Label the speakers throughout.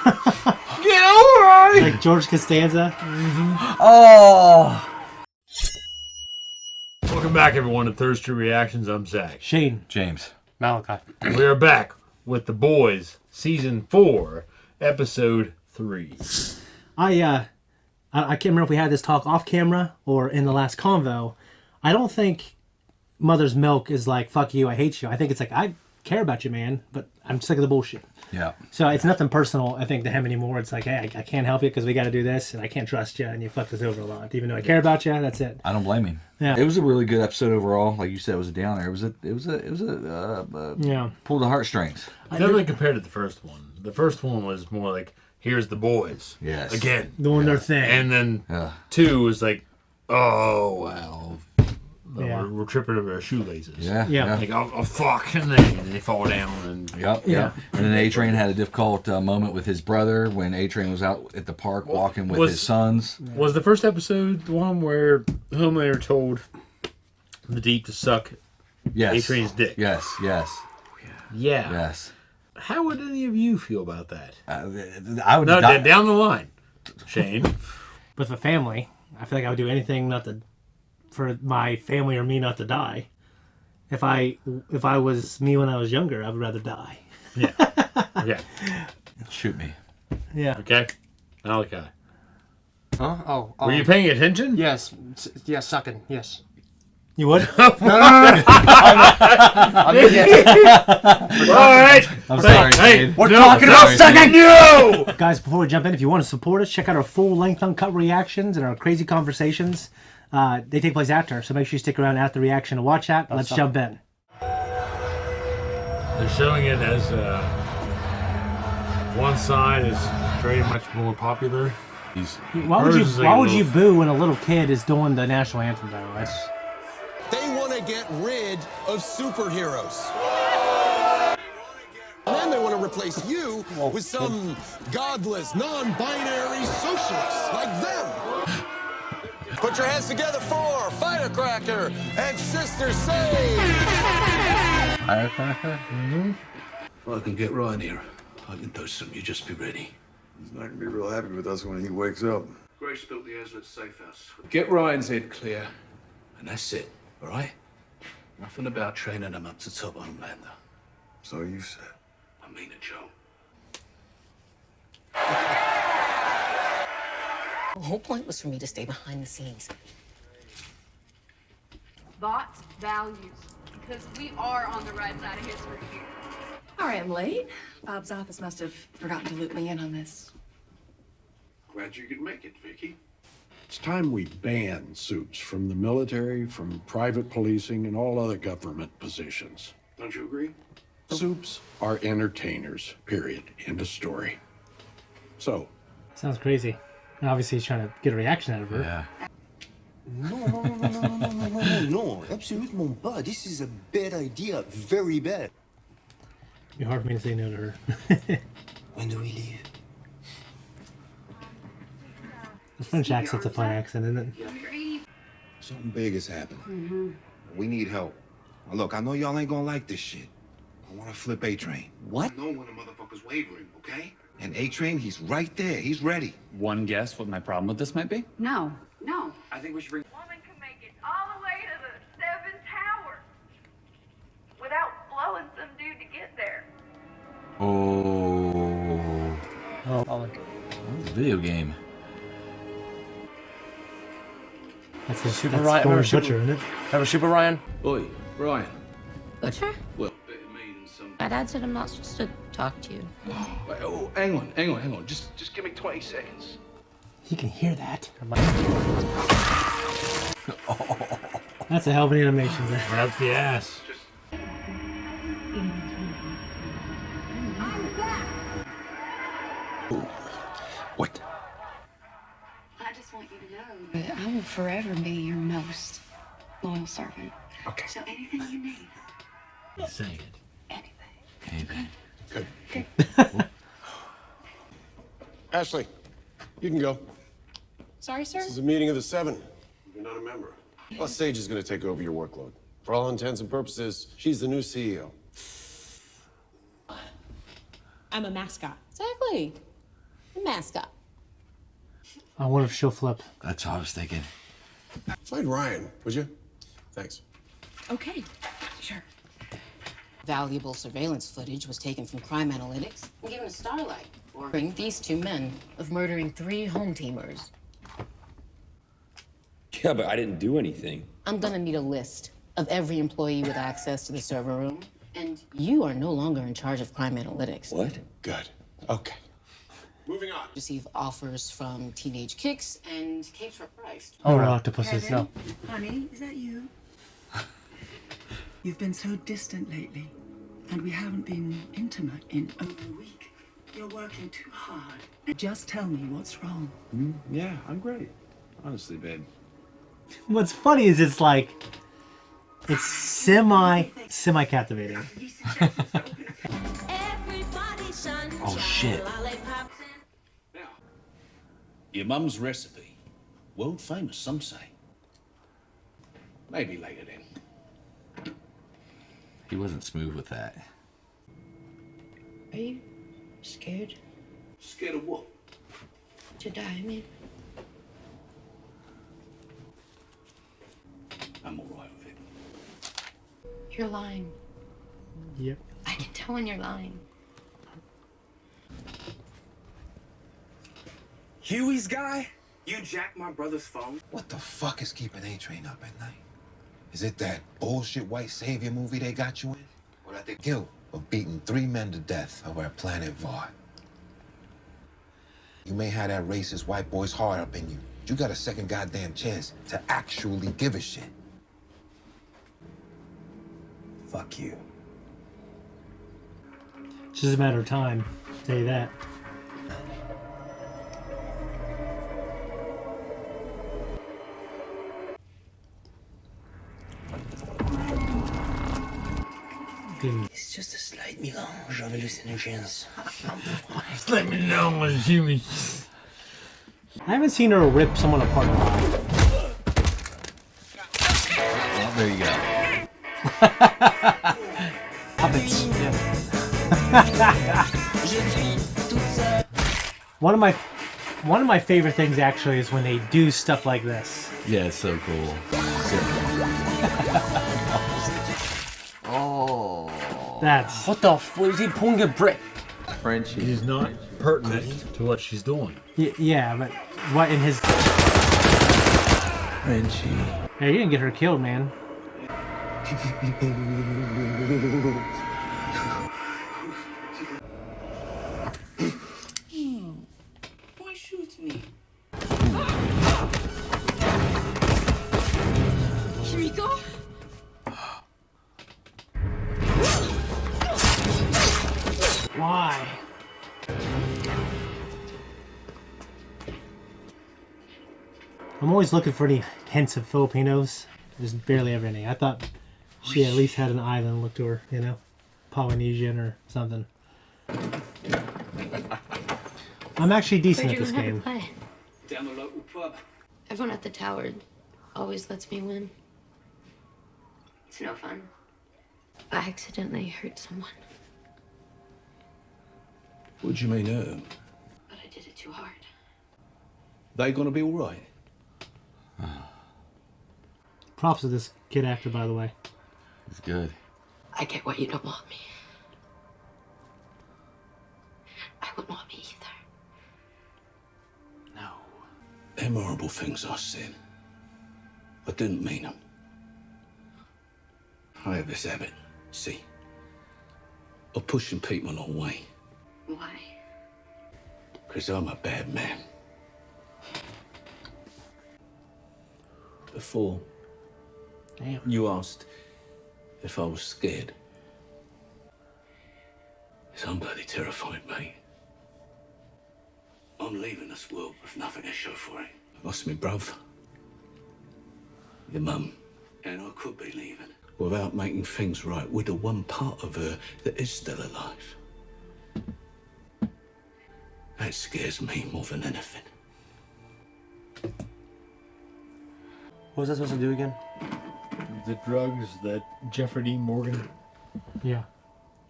Speaker 1: Like George Costanza.
Speaker 2: Mm-hmm. Oh.
Speaker 3: Welcome back, everyone, to Third Street Reactions. I'm Zach.
Speaker 1: Shane.
Speaker 2: James.
Speaker 1: Malachi.
Speaker 3: We are back with The Boys, Season 4, Episode 3.
Speaker 1: I can't remember if we had this talk off camera or in the last convo. I don't think Mother's Milk is like, fuck you, I hate you. I think it's like, I care about you, man, but I'm sick of the bullshit.
Speaker 2: Yeah.
Speaker 1: So it's nothing personal, I think, to him anymore. It's like, hey, I can't help you because we got to do this, and I can't trust you, and you fucked us over a lot. Even though I care about you, that's it.
Speaker 2: I don't blame him.
Speaker 1: Yeah.
Speaker 2: It was a really good episode overall. Like you said, it was a downer. It was
Speaker 1: Yeah.
Speaker 2: Pulled the heartstrings.
Speaker 3: Definitely compared to the first one. The first one was more like, here's the boys.
Speaker 2: Yes.
Speaker 3: Again.
Speaker 1: Doing their thing.
Speaker 3: And then 2 was like, oh, wow. We're tripping over our shoelaces.
Speaker 1: Yeah.
Speaker 3: Like, oh fuck. And then they fall down. And
Speaker 2: Yep. And then A-Train had a difficult moment with his brother when A-Train was out at the park walking with his sons.
Speaker 3: Was the first episode the one where Homelander told the Deep to suck A-Train's dick?
Speaker 2: Yes.
Speaker 3: Yeah.
Speaker 2: Yes.
Speaker 3: How would any of you feel about that?
Speaker 2: I would
Speaker 3: down the line, Shane.
Speaker 1: With a family, I feel like I would do anything for my family or me not to die. If I was me when I was younger, I would rather die.
Speaker 3: Yeah. Okay.
Speaker 2: Shoot me.
Speaker 1: Yeah.
Speaker 3: Okay. Okay.
Speaker 4: Huh? Oh.
Speaker 3: Were you paying attention?
Speaker 4: Yes. Yes, sucking. Yes.
Speaker 1: You would?
Speaker 4: No. I mean, yes.
Speaker 3: All right.
Speaker 2: I'm sorry,
Speaker 3: Hey,
Speaker 2: Shane.
Speaker 4: We're talking about sucking.
Speaker 3: No!
Speaker 1: Guys, before we jump in, if you want to support us, check out our full-length uncut reactions and our crazy conversations. They take place after, so make sure you stick around after the reaction to watch that. Let's jump in.
Speaker 3: They're showing it as one side is very much more popular.
Speaker 1: Why would you boo when a little kid is doing the national anthem, though?
Speaker 5: They want to get rid of superheroes. And then they want to replace you with some godless, non-binary socialists like them. Put your hands together for Firecracker and Sister Save.
Speaker 2: Firecracker?
Speaker 6: Mm-hmm. Well, I can get Ryan here. I can touch some. You just be ready.
Speaker 7: He's not gonna be real happy with us when he wakes up.
Speaker 6: Grace built the Hazlitt safe house. Get Ryan's head clear, and that's it, all right? Nothing about training him up to top Homelander.
Speaker 7: So you said.
Speaker 6: I mean it, Joe.
Speaker 8: The whole point was for me to stay behind the scenes.
Speaker 9: Thoughts, values, because we are on the right side of history here.
Speaker 10: Sorry I'm late. Bob's office must have forgotten to loop me in on this.
Speaker 6: Glad you could make it, Vicky.
Speaker 11: It's time we ban suits from the military, from private policing, and all other government positions.
Speaker 6: Don't you agree?
Speaker 11: Suits are entertainers, period. End of story. So.
Speaker 1: Sounds crazy. And obviously he's trying to get a reaction out of her.
Speaker 2: Yeah.
Speaker 5: No, absolutely pas. This is a bad idea, very bad.
Speaker 1: It'd be hard for me to say no to her.
Speaker 5: When do we leave?
Speaker 1: The French accent's a fun accent, isn't it?
Speaker 7: Something big has happened. We need help. Now, look, I know y'all ain't gonna like this shit. I wanna flip A-Train.
Speaker 5: What?
Speaker 7: I know when a motherfucker's wavering, okay? And A-Train, he's right there. He's ready.
Speaker 12: One guess what my problem with this might be?
Speaker 9: No.
Speaker 12: I think we should bring...
Speaker 9: Woman can make it all the way to the 7 Towers without blowing some dude to get there.
Speaker 2: Oh. It's a video game.
Speaker 1: That's a
Speaker 4: Super
Speaker 1: that's
Speaker 4: Ryan.
Speaker 1: Forrest Butcher, isn't it?
Speaker 4: Remember Super Ryan?
Speaker 6: Oi, Ryan.
Speaker 8: Butcher?
Speaker 6: Well, better me than some...
Speaker 8: My dad said I'm not supposed to talk to you.
Speaker 6: Wait, oh, hang on. Just give me 20 seconds.
Speaker 1: You can hear that. That's a hell of an animation there.
Speaker 3: Right up the ass.
Speaker 5: What?
Speaker 9: I just want you to know
Speaker 10: But I will forever be your most loyal servant.
Speaker 5: Okay.
Speaker 9: so anything you need.
Speaker 3: He's saying it.
Speaker 2: Anything.
Speaker 11: Good. Ashley, you can go.
Speaker 10: Sorry, sir?
Speaker 11: This is a meeting of the 7. You're not a member. Well, Sage is going to take over your workload. For all intents and purposes, she's the new CEO.
Speaker 10: I'm a mascot. Exactly.
Speaker 8: mascot.
Speaker 1: I wonder if she'll flip.
Speaker 2: That's what I was thinking.
Speaker 5: Find Ryan, would you? Thanks.
Speaker 10: Okay, sure.
Speaker 8: Valuable surveillance footage was taken from crime analytics and given to Starlight. Warning these two men of murdering 3 home teamers.
Speaker 13: Yeah, but I didn't do anything.
Speaker 8: I'm gonna need a list of every employee with access to the server room. And you are no longer in charge of crime analytics.
Speaker 13: What?
Speaker 5: Good. Okay. Moving on.
Speaker 8: Receive offers from Teenage Kicks and Capes for Price.
Speaker 1: Oh, no, octopuses, no.
Speaker 10: Honey, is that you? You've been so distant lately, and we haven't been intimate in over a week. You're working too hard. Just tell me what's wrong.
Speaker 6: Yeah, I'm great. Honestly, babe.
Speaker 1: What's funny is it's like, it's semi-captivating.
Speaker 2: Oh, shit.
Speaker 6: Your mum's recipe. World famous, some say. Maybe later then.
Speaker 2: He wasn't smooth with that.
Speaker 8: Are you scared
Speaker 6: Scared of what?
Speaker 8: to die, I mean?
Speaker 6: I'm all right with it.
Speaker 8: You're lying.
Speaker 1: Yep.
Speaker 8: I can tell when you're lying.
Speaker 12: Huey's guy? You jacked my brother's phone?
Speaker 7: What the fuck is keeping A-Train up at night? Is it that bullshit white savior movie they got you in? Or that the guilt of beating 3 men to death over at Planet Vard? You may have that racist white boy's heart up in you. But you got a second goddamn chance to actually give a shit.
Speaker 12: Fuck you.
Speaker 1: It's just a matter of time, I'll tell you that.
Speaker 12: It's just a slight mélange of hallucinations.
Speaker 3: Slight mélange of humans.
Speaker 1: I haven't seen her rip someone apart in a while.
Speaker 2: Well, there you go.
Speaker 1: Puppets. Yeah. One of my favorite things actually is when they do stuff like this.
Speaker 2: Yeah, it's so cool. Oh.
Speaker 1: That's
Speaker 4: What the f? What is he pulling a brick?
Speaker 3: Frenchie. He's not pertinent to what she's doing.
Speaker 1: yeah, but what in his?
Speaker 3: Frenchie.
Speaker 1: Hey, you didn't get her killed, man.
Speaker 8: Why shoot me? Kimiko?
Speaker 1: Why? I'm always looking for any hints of Filipinos. There's barely ever any. I thought she at least had an island look to her, you know? Polynesian or something. I'm actually decent at this game.
Speaker 8: Play?
Speaker 6: Down the local pub.
Speaker 8: Everyone at the tower always lets me win. It's no fun. I accidentally hurt someone,
Speaker 6: What do you mean,
Speaker 8: but I did it too hard.
Speaker 6: They gonna be all right?
Speaker 1: Props to this kid actor, by the way.
Speaker 2: It's good.
Speaker 8: I get why you don't want me. I wouldn't want me either.
Speaker 6: No. Them horrible things I said. I didn't mean them. I have this habit, see, of pushing people a long way.
Speaker 8: Why?
Speaker 6: Because I'm a bad man. Before,
Speaker 1: Damn.
Speaker 6: you asked if I was scared. I'm bloody terrified, mate. I'm leaving this world with nothing to show for it. I lost my bruv, your mum, and I could be leaving without making things right with the one part of her that is still alive. That scares me more than anything.
Speaker 4: What was I supposed to do again?
Speaker 3: The drugs that Jeffrey Dean Morgan
Speaker 1: Yeah.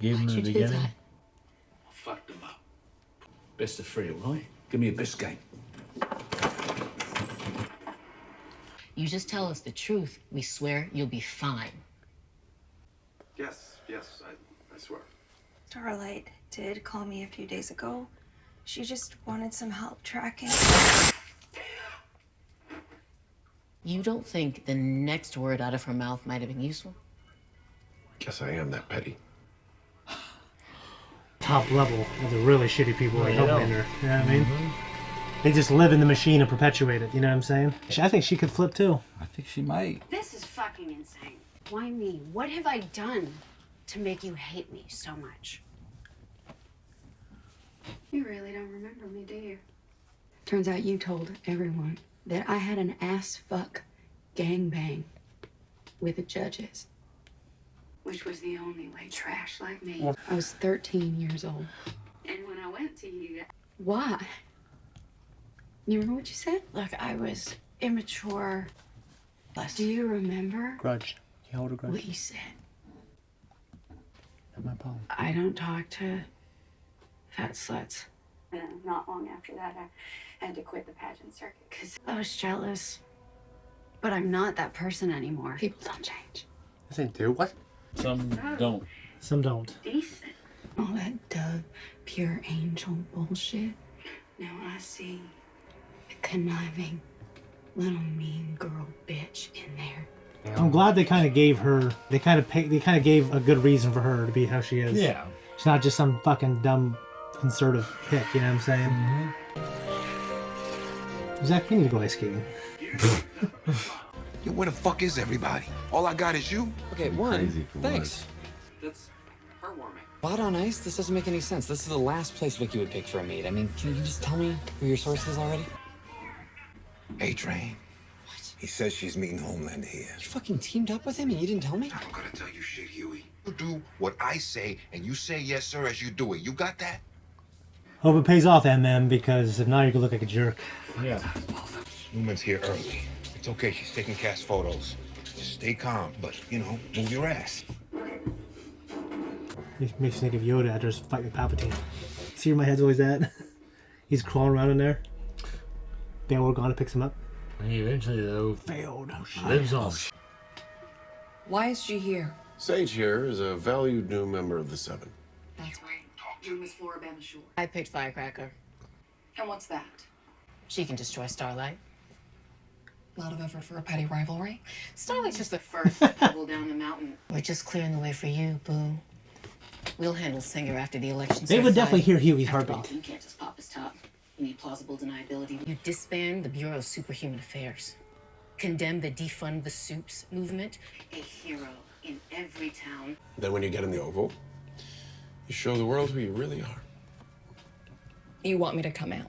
Speaker 3: gave him in the
Speaker 8: Why'd you do
Speaker 3: beginning.
Speaker 8: that?
Speaker 6: I fucked them up. Best of 3, all right? Give me a Biscayne.
Speaker 8: You just tell us the truth. We swear you'll be fine.
Speaker 14: Yes, I swear.
Speaker 15: Starlight did call me a few days ago. She just wanted some help tracking.
Speaker 8: You don't think the next word out of her mouth might have been useful?
Speaker 14: Guess I am that petty.
Speaker 1: Top level of the really shitty people like
Speaker 3: Yeah.
Speaker 1: Homelander. You know what I mean? They just live in the machine and perpetuate it. You know what I'm saying? I think she could flip too.
Speaker 2: I think she might.
Speaker 16: This is fucking insane. Why me? What have I done to make you hate me so much? You really don't remember me, do you? Turns out you told everyone that I had an ass fuck gangbang with the judges. Which was the only way trash like me. I was 13 years old. And when I went to you... Why? You remember what you said? Look, I was immature. Do you remember
Speaker 4: Grudge. You hold a grudge?
Speaker 16: what you said?
Speaker 4: Not my problem.
Speaker 16: I don't talk to fat sluts. And not long after that, I had to quit the pageant circuit because I was jealous. But I'm not that person anymore. People don't change.
Speaker 4: Yes, they do. What?
Speaker 3: Some don't.
Speaker 1: Some don't.
Speaker 16: Decent. All that Dove, pure angel bullshit. Now I see a conniving little mean girl bitch in there.
Speaker 1: I'm glad they kind of gave her. They kind of gave a good reason for her to be how she is.
Speaker 3: Yeah.
Speaker 1: She's not just some fucking dumb, conservative hick. You know what I'm saying? Zach, we need to go ice skating.
Speaker 7: Yo, where the fuck is everybody? All I got is you.
Speaker 17: Okay, one, thanks.
Speaker 14: That's heartwarming.
Speaker 17: Bought on ice? This doesn't make any sense. This is the last place Vicky would pick for a meet. I mean, can you just tell me who your source is already?
Speaker 7: A-Train. What? He says she's meeting Homelander here.
Speaker 17: You fucking teamed up with him and you didn't tell me?
Speaker 7: I don't gotta tell you shit, Huey. You do what I say, and you say yes, sir, as you do it. You got that?
Speaker 1: Hope it pays off, MM, because if not, you could look like a jerk.
Speaker 3: Yeah.
Speaker 7: Newman's here early. It's okay, she's taking cast photos. Just stay calm, but, you know, move your ass.
Speaker 1: It makes me think of Yoda after his fight with Palpatine. See where my head's always at? He's crawling around in there. Bail Organa picks him up.
Speaker 3: And eventually, though,
Speaker 1: failed.
Speaker 3: Lives on.
Speaker 10: Why is she here?
Speaker 14: Sage here is a valued new member of the Seven.
Speaker 16: That's right. Room is Floribama Shore. I picked Firecracker.
Speaker 10: And what's that?
Speaker 8: She can destroy Starlight.
Speaker 10: A lot of effort for a petty rivalry.
Speaker 8: Starlight's just the first pebble down the mountain. We're just clearing the way for you, Boo. We'll handle Singer after the election.
Speaker 1: They would definitely hear Huey's
Speaker 8: After all,
Speaker 1: heartbeat.
Speaker 8: you can't just pop his top. You need plausible deniability. You disband the Bureau of Superhuman Affairs. Condemn the defund the soups movement. A hero in every town.
Speaker 14: Then when you get in the Oval, you show the world who you really are.
Speaker 10: You want me to come out?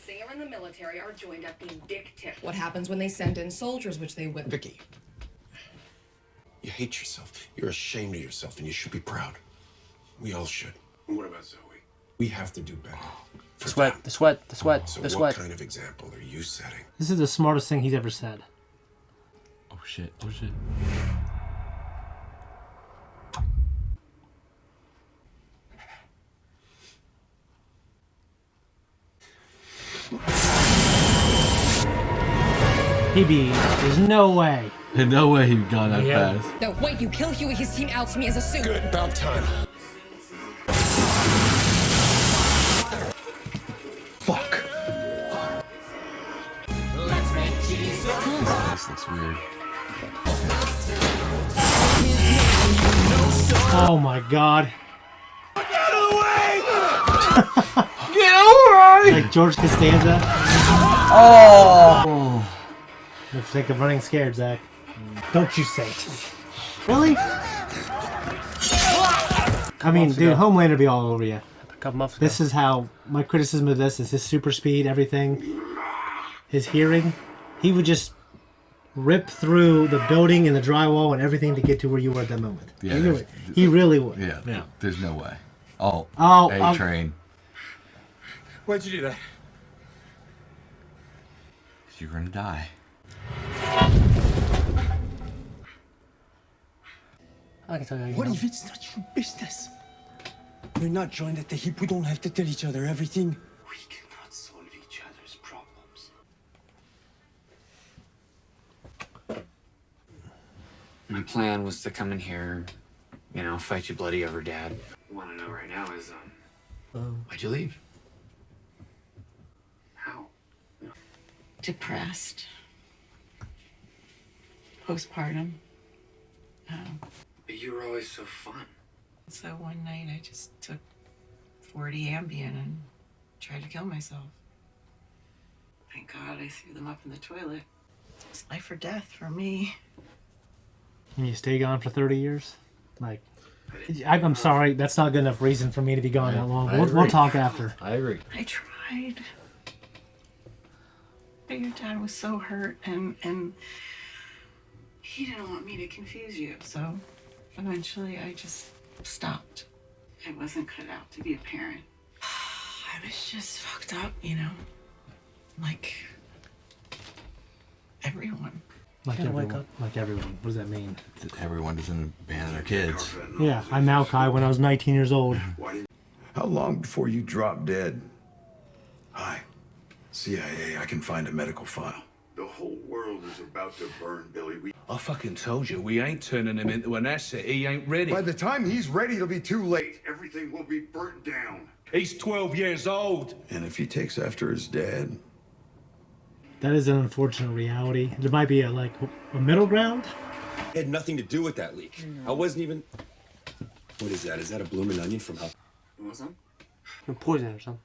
Speaker 15: Singer and the military are joined up in dick tip.
Speaker 10: What happens when they send in soldiers, which they will?
Speaker 14: Vicky, you hate yourself. You're ashamed of yourself, and you should be proud. We all should. And what about Zoe? We have to do better.
Speaker 4: The sweat, the sweat, the sweat,
Speaker 14: So
Speaker 4: the
Speaker 14: what
Speaker 4: sweat.
Speaker 14: kind of example are you setting?
Speaker 1: This is the smartest thing he's ever said.
Speaker 2: Oh shit. Oh shit.
Speaker 1: There's no way.
Speaker 2: No way he'd gone that
Speaker 1: Yeah.
Speaker 2: fast.
Speaker 10: No, wait, you kill Huey, his team outs me as a suit.
Speaker 14: Good, about time.
Speaker 7: Fuck.
Speaker 2: This looks weird.
Speaker 1: Oh my god.
Speaker 5: Get away!
Speaker 1: Like George Costanza.
Speaker 2: Oh!
Speaker 1: Looks like I'm running scared, Zach. Don't you say it. Really? I mean, dude, Homelander be all over you.
Speaker 4: A couple months ago.
Speaker 1: This is how my criticism of this is his super speed, everything. His hearing. He would just rip through the building and the drywall and everything to get to where you were at that moment.
Speaker 2: Yeah,
Speaker 1: He knew it. He really would.
Speaker 2: Yeah. There's no way. Oh.
Speaker 1: Oh,
Speaker 2: A-Train.
Speaker 17: Why'd you do that?
Speaker 2: You're gonna die.
Speaker 4: I can tell you.
Speaker 12: What if it's not your business? We're not joined at the hip. We don't have to tell each other everything.
Speaker 14: We cannot solve it
Speaker 17: My plan was to come in here, you know, fight you bloody over Dad. What I want to know right now is, why'd you leave? How?
Speaker 10: Depressed. Postpartum.
Speaker 17: But you were always so fun.
Speaker 10: So one night I just took 40 Ambien and tried to kill myself. Thank God I threw them up in the toilet. It's life or death for me.
Speaker 1: And you stay gone for 30 years? Like, I'm sorry, that's not good enough reason for me to be gone that long. We'll talk after.
Speaker 3: I agree.
Speaker 10: I tried. But your dad was so hurt and he didn't want me to confuse you. So eventually I just stopped. I wasn't cut out to be a parent. I was just fucked up, you know? Like everyone.
Speaker 1: Like everyone. Like everyone. What does that mean?
Speaker 2: That everyone doesn't abandon their kids.
Speaker 1: Yeah, I Malachi when I was 19 years old.
Speaker 18: How long before you drop dead? Hi. CIA, I can find a medical file.
Speaker 19: The whole world is about to burn, Billy.
Speaker 6: I fucking told you, we ain't turning him into an asset. He ain't ready.
Speaker 19: By the time he's ready, it'll be too late. Everything will be burnt down.
Speaker 6: He's 12 years old.
Speaker 18: And if he takes after his dad,
Speaker 1: That is an unfortunate reality. There might be a middle ground.
Speaker 14: It had nothing to do with that leak. I wasn't even... What is that? Is that a blooming onion from hell?
Speaker 4: You want some? Poison or something.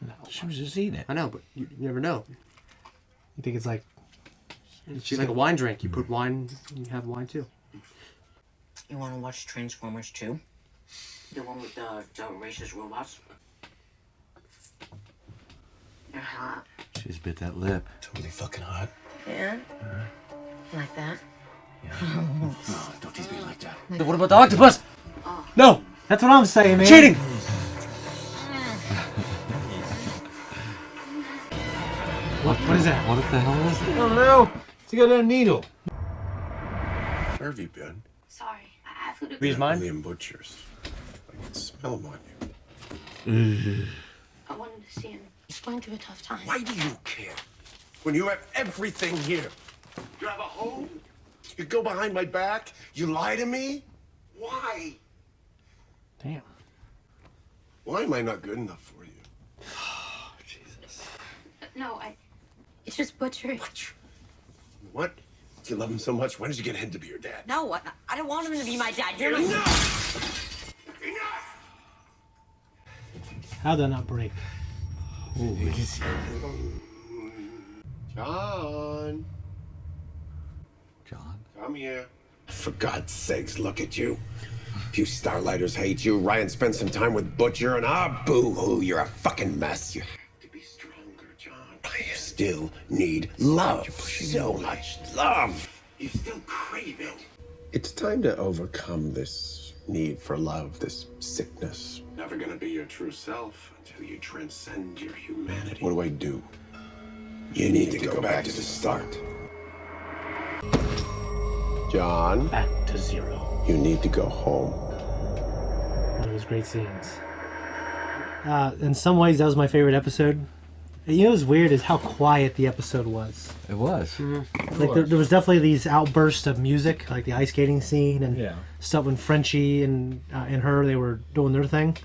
Speaker 2: No, she was just eating it.
Speaker 4: I know, but you never know.
Speaker 1: You think it's like...
Speaker 4: It's like a wine drink. You put wine, you have wine too.
Speaker 20: You want to watch Transformers 2? The one with the racist robots? They're hot.
Speaker 2: She's bit that lip.
Speaker 14: Totally fucking hot.
Speaker 20: Yeah? Like that?
Speaker 14: Oh, don't tease me like that.
Speaker 4: What about the octopus? No!
Speaker 1: That's what I'm saying, man.
Speaker 4: Cheating!
Speaker 1: What is that?
Speaker 2: What the hell is
Speaker 3: I
Speaker 2: that?
Speaker 3: don't know. It's got a needle.
Speaker 14: Where have you been?
Speaker 16: Sorry, I have to do.
Speaker 4: Read mine?
Speaker 14: William Butcher's. I can smell him on you.
Speaker 16: I wanted to see him. He's going through a tough time.
Speaker 14: Why do you care? When you have everything here.
Speaker 19: You have a home?
Speaker 14: You go behind my back? You lie to me? Why?
Speaker 1: Damn.
Speaker 14: Why am I not good enough for you?
Speaker 16: No, it's just Butcher.
Speaker 14: What? You love him so much? Why did you get him to be your dad?
Speaker 20: No, I don't want him to be my dad. You're my...
Speaker 14: Enough!
Speaker 1: How'd that not break?
Speaker 2: Holy.
Speaker 14: John.
Speaker 2: John?
Speaker 14: Come here. For God's sakes, look at you. Few Starlighters hate you. Ryan spent some time with Butcher, and boo-hoo, you're a fucking mess. You have to be stronger, John. You still need love. So much love. You still crave it. It's time to overcome this need for love, this sickness.
Speaker 19: Never gonna be your true self until you transcend your humanity.
Speaker 14: What do? You need to go back to the start. John.
Speaker 1: Back to zero.
Speaker 14: You need to go home.
Speaker 1: One of those great scenes. In some ways, that was my favorite episode. You know what's weird is how quiet the episode was.
Speaker 2: It was.
Speaker 1: Like there was definitely these outbursts of music, like the ice skating scene and stuff when Frenchie and her, they were doing their thing.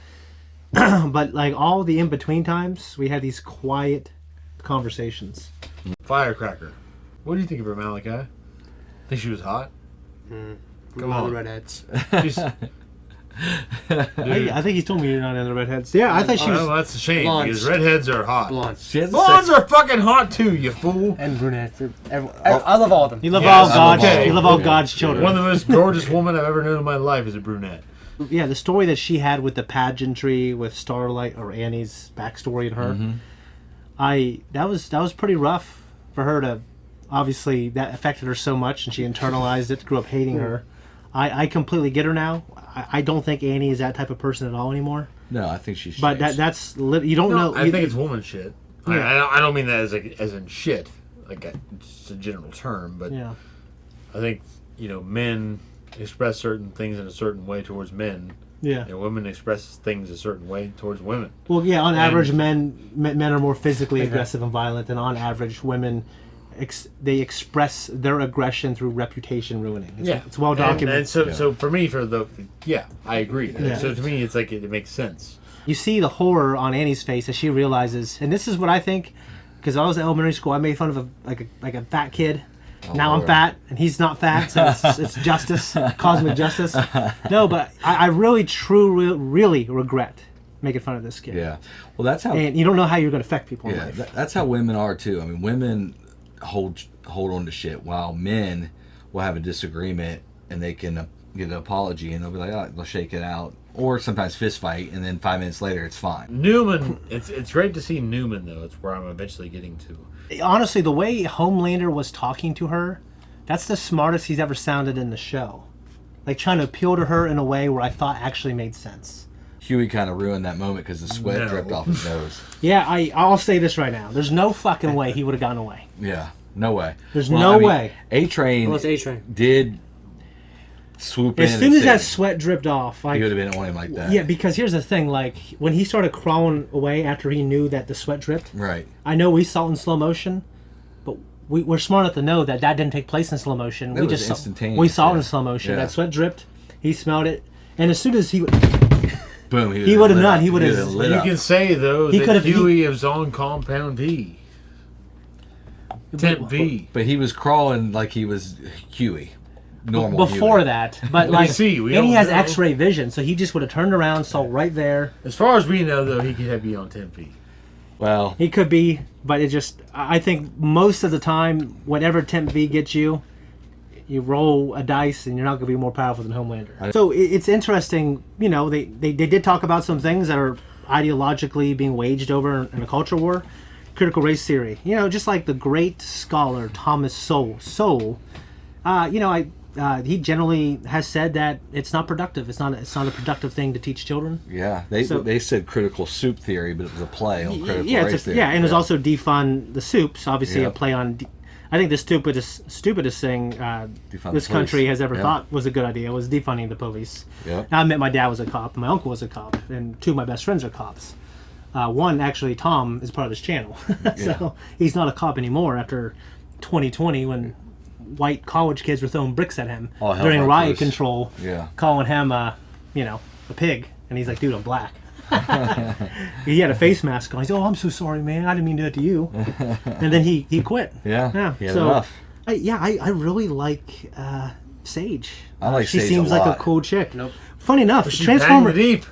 Speaker 1: But like all the in between times, we had these quiet conversations.
Speaker 3: Firecracker. What do you think of her, Malachi? Think she was hot?
Speaker 4: Come on, redheads.
Speaker 1: I think he's told me you're not into redheads. Yeah, I thought she was.
Speaker 3: Oh, that's a shame
Speaker 4: Blondes.
Speaker 3: because redheads are hot.
Speaker 4: Blondes.
Speaker 3: Blondes are fucking hot too, you fool.
Speaker 4: And brunettes. I love all of them.
Speaker 1: You love
Speaker 3: Yes,
Speaker 1: all God's.
Speaker 3: okay.
Speaker 1: You love all God's children.
Speaker 3: One of the most gorgeous women I've ever known in my life is a brunette.
Speaker 1: Yeah, the story that she had with the pageantry with Starlight or Annie's backstory and her, that was pretty rough for her to. Obviously, that affected her so much, and she internalized it. Grew up hating her. I completely get her now. I don't think Annie is that type of person at all anymore.
Speaker 2: No, I think she's.
Speaker 1: But that's you don't know.
Speaker 3: I think it's woman shit.
Speaker 1: Yeah.
Speaker 3: I don't mean that as in shit, like it's a general term, but
Speaker 1: yeah.
Speaker 3: I think men express certain things in a certain way towards men.
Speaker 1: Yeah.
Speaker 3: And women express things a certain way towards women.
Speaker 1: Well, yeah. On average, men are more physically aggressive and violent, and on average, women they express their aggression through reputation ruining. It's well documented.
Speaker 3: And so for me, I agree.
Speaker 1: Yeah.
Speaker 3: So to me, it's like it makes sense.
Speaker 1: You see the horror on Annie's face as she realizes, and this is what I think, because I was in elementary school, I made fun of a fat kid. Now I'm fat, and he's not fat, so it's justice, cosmic justice. No, but I really, really regret making fun of this kid.
Speaker 2: Yeah. Well, that's how...
Speaker 1: And you don't know how you're going to affect people in
Speaker 2: Yeah,
Speaker 1: life.
Speaker 2: that's how women are, too. I mean, women hold on to shit, while men will have a disagreement, and they can get an apology, and they'll be like, oh, they'll shake it out. Or sometimes fist fight, and then 5 minutes later, it's fine.
Speaker 3: Newman, it's great to see Newman, though. It's where I'm eventually getting to.
Speaker 1: Honestly, the way Homelander was talking to her, that's the smartest he's ever sounded in the show. Like, trying to appeal to her in a way where I thought actually made sense.
Speaker 2: Huey kind of ruined that moment because the sweat dripped off his nose.
Speaker 1: Yeah, I'll say this right now. There's no fucking way he would have gotten away.
Speaker 2: Yeah, no way.
Speaker 1: There's no way.
Speaker 2: A-Train
Speaker 4: Well, it's A-Train.
Speaker 2: did swoop in.
Speaker 1: As soon as that sweat dripped off,
Speaker 2: he would have been on him like that.
Speaker 1: Yeah, because here's the thing, like, when he started crawling away after he knew that the sweat dripped,
Speaker 2: right.
Speaker 1: I know we saw it in slow motion, but we're smart enough to know that didn't take place in slow motion.
Speaker 2: That was instantaneous.
Speaker 1: We saw it in slow motion.
Speaker 2: Yeah.
Speaker 1: That sweat dripped, he smelled it, and as soon as he
Speaker 2: boom,
Speaker 1: he would have not. He would have.
Speaker 3: You can say, though, that Huey is on Compound V. Temp V.
Speaker 2: But he was crawling like he was Huey. Normal
Speaker 1: before
Speaker 2: Huey.
Speaker 1: that, but like, and he has X-ray vision, so he just would have turned around, saw right there.
Speaker 3: As far as we know, though, he could be on 10 feet.
Speaker 2: Well,
Speaker 1: he could be, but it just, I think most of the time, whatever Temp V gets you, you roll a dice, and you're not going to be more powerful than Homelander. So it's interesting, you know, they did talk about some things that are ideologically being waged over in a culture war. Critical race theory, you know, just like the great scholar Thomas Sowell, you know, he generally has said that it's not productive. It's not a productive thing to teach children.
Speaker 2: Yeah, they said critical soup theory, but it was a play on critical race theory.
Speaker 1: Yeah, and it was also defund the soups. Obviously, a play on. I think the stupidest thing this country has ever thought was a good idea was defunding the police.
Speaker 2: Yep.
Speaker 1: I admit my dad was a cop, my uncle was a cop, and two of my best friends are cops. One, actually, Tom is part of this channel. So he's not a cop anymore after 2020 when white college kids were throwing bricks at him during riot control, calling him, you know, a pig. And he's like, dude, I'm black. He had a face mask on. He's like, oh, I'm so sorry, man. I didn't mean to do that to you. And then he quit.
Speaker 2: Yeah. He had
Speaker 1: so,
Speaker 2: enough.
Speaker 1: I really like Sage.
Speaker 2: I like
Speaker 1: she
Speaker 2: Sage
Speaker 1: seems
Speaker 2: a
Speaker 1: like
Speaker 2: lot.
Speaker 1: a cool chick.
Speaker 4: Nope.
Speaker 1: Funny enough,
Speaker 3: She's
Speaker 1: Transformer
Speaker 3: deep.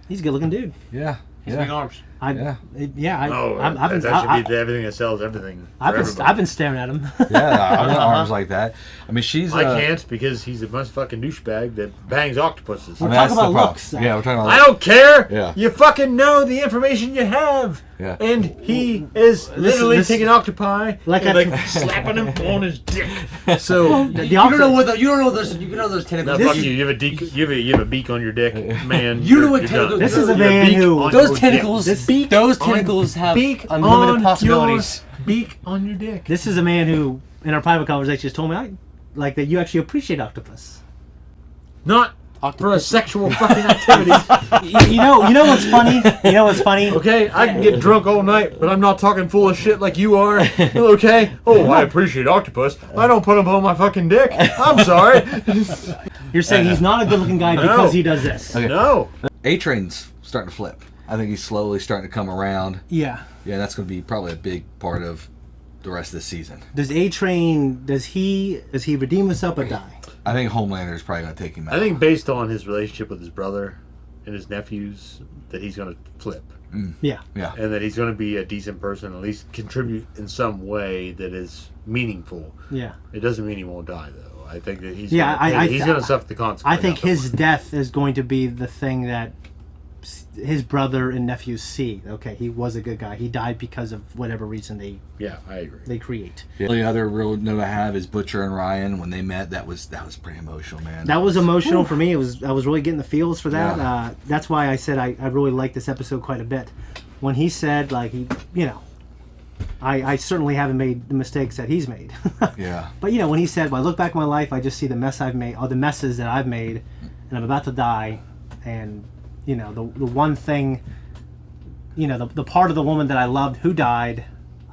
Speaker 1: He's a good looking dude.
Speaker 2: Yeah.
Speaker 4: He's big arms.
Speaker 1: That should be
Speaker 3: everything that sells everything.
Speaker 1: I've been staring at him.
Speaker 2: Yeah, I want arms like that. I mean,
Speaker 3: I can't because he's a bunch fucking douchebag that bangs octopuses.
Speaker 1: We're talking about looks.
Speaker 2: Yeah, we're talking about.
Speaker 3: I don't care.
Speaker 2: Yeah.
Speaker 3: You fucking know the information you have.
Speaker 2: Yeah.
Speaker 3: And he is literally taking octopi and slapping him on his dick. So
Speaker 4: you don't know those tentacles.
Speaker 3: No, fuck you. You have a beak on your dick, man.
Speaker 4: You know what tentacles?
Speaker 1: This is a man who
Speaker 4: those tentacles have unlimited possibilities.
Speaker 3: Beak on your dick.
Speaker 1: This is a man who, in our private conversations, told me that you actually appreciate octopus.
Speaker 3: Not for a sexual fucking activity.
Speaker 1: you know what's funny? You know what's funny?
Speaker 3: Okay, I can get drunk all night, but I'm not talking full of shit like you are. Okay? Oh, I appreciate octopus. I don't put them on my fucking dick. I'm sorry.
Speaker 1: You're saying he's not a good-looking guy because he does this.
Speaker 2: Okay.
Speaker 3: No.
Speaker 2: A-Train's starting to flip. I think he's slowly starting to come around.
Speaker 1: Yeah.
Speaker 2: Yeah, that's going to be probably a big part of the rest of the season.
Speaker 1: Does A-Train, does he redeem himself or die?
Speaker 2: I think Homelander is probably going to take him out.
Speaker 3: I think based on his relationship with his brother and his nephews, that he's going to flip.
Speaker 1: Yeah.
Speaker 2: Yeah.
Speaker 3: And that he's going to be a decent person, at least contribute in some way that is meaningful.
Speaker 1: Yeah.
Speaker 3: It doesn't mean he won't die, though. I think that he's going to suffer the consequences.
Speaker 1: I think his death is going to be the thing that his brother and nephews see. Okay, he was a good guy. He died because of whatever reason
Speaker 3: I agree.
Speaker 1: They create.
Speaker 2: The only other real note I have is Butcher and Ryan when they met. That was pretty emotional, man.
Speaker 1: That was emotional for me. I was really getting the feels for that.
Speaker 2: Yeah.
Speaker 1: That's why I said I really liked this episode quite a bit. When he said, like, I certainly haven't made the mistakes that he's made.
Speaker 2: Yeah.
Speaker 1: But when he said, "When I look back at my life, I just see the mess I've made, all the messes that I've made, and I'm about to die, and the one thing, the part of the woman that I loved who died,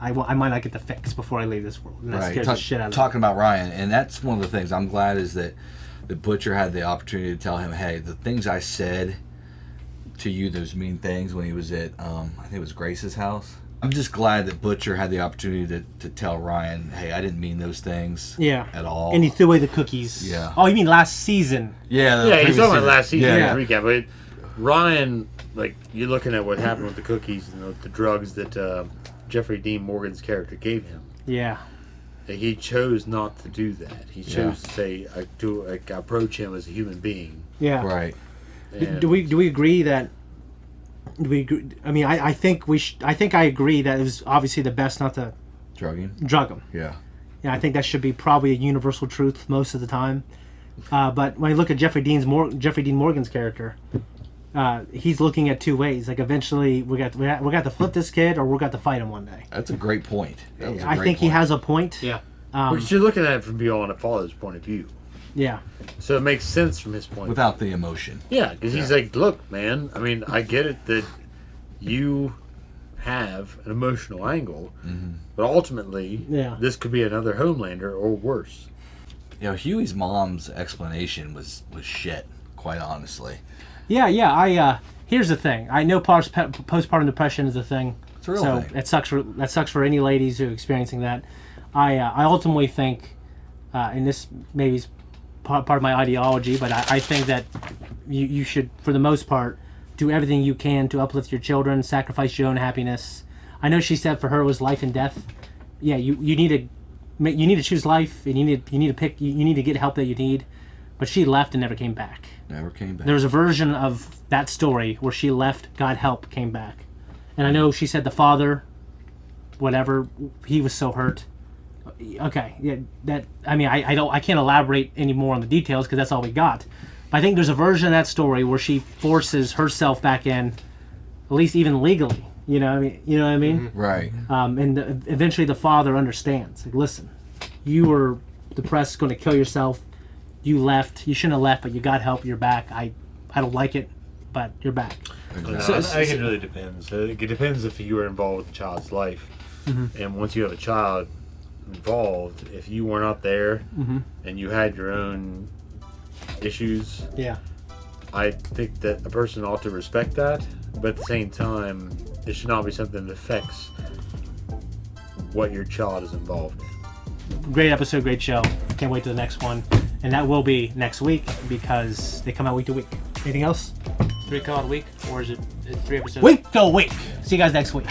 Speaker 1: I might not get the fix before I leave this world. And that scares the shit out of me.
Speaker 2: Talking about Ryan, and that's one of the things I'm glad is that the Butcher had the opportunity to tell him, hey, the things I said to you, those mean things when he was at, I think it was Grace's house. I'm just glad that Butcher had the opportunity to tell Ryan, hey, I didn't mean those things at all.
Speaker 1: And he threw away the cookies.
Speaker 2: Yeah.
Speaker 1: Oh, you mean last season?
Speaker 3: Yeah, he's talking about last season.
Speaker 2: Yeah.
Speaker 3: Recap. But Ryan, like, you're looking at what happened with the cookies and the drugs that Jeffrey Dean Morgan's character gave him.
Speaker 1: Yeah.
Speaker 3: He chose not to do that. He chose to say, I approach him as a human being.
Speaker 1: Yeah.
Speaker 2: Right.
Speaker 1: Do we agree that? Do we agree? I mean, I think I agree that it was obviously the best not to drug him.
Speaker 2: Yeah.
Speaker 1: Yeah, I think that should be probably a universal truth most of the time. But when you look at Jeffrey Dean Morgan's character, he's looking at two ways. Like eventually, we got to flip this kid, or we got to fight him one day.
Speaker 2: That's a great point.
Speaker 1: I think he has a point.
Speaker 3: Yeah. Because you're looking at it from beyond a father's point of view.
Speaker 1: Yeah.
Speaker 3: So it makes sense from his point.
Speaker 2: Without the emotion.
Speaker 3: Yeah, because he's like, look, man, I mean, I get it that you have an emotional angle, but ultimately, this could be another Homelander or worse.
Speaker 2: You know, Huey's mom's explanation was shit, quite honestly.
Speaker 1: Yeah. Here's the thing. I know postpartum depression is a thing.
Speaker 2: It's a real
Speaker 1: so
Speaker 2: thing.
Speaker 1: That sucks for any ladies who are experiencing that. I ultimately think, and this maybe is part of my ideology, but I think that you should, for the most part, do everything you can to uplift your children, sacrifice your own happiness. I know she said for her it was life and death. Yeah, you need to choose life, and you need to get help that you need. But she left and never came back.
Speaker 2: Never came back.
Speaker 1: There was a version of that story where she left, got help, came back. And I know she said the father, whatever, he was so hurt. Okay, yeah, that, I mean, I can't elaborate any more on the details because that's all we got. But I think there's a version of that story where she forces herself back in, at least even legally. You know what I mean?
Speaker 2: Right.
Speaker 1: And eventually the father understands. Like, listen, you were depressed, going to kill yourself. You left. You shouldn't have left, but you got help. You're back. I don't like it, but you're back.
Speaker 3: Exactly. I think it really depends. It depends if you were involved with the child's life. And once you have a child involved, if you were not there and you had your own issues, I think that a person ought to respect that, but at the same time, it should not be something that affects what your child is involved in.
Speaker 1: Great episode, great show. Can't wait to the next one. And that will be next week because they come out week to week. Anything else?
Speaker 4: 3 come out a week, or is it 3 episodes?
Speaker 1: Week to week. See you guys next week.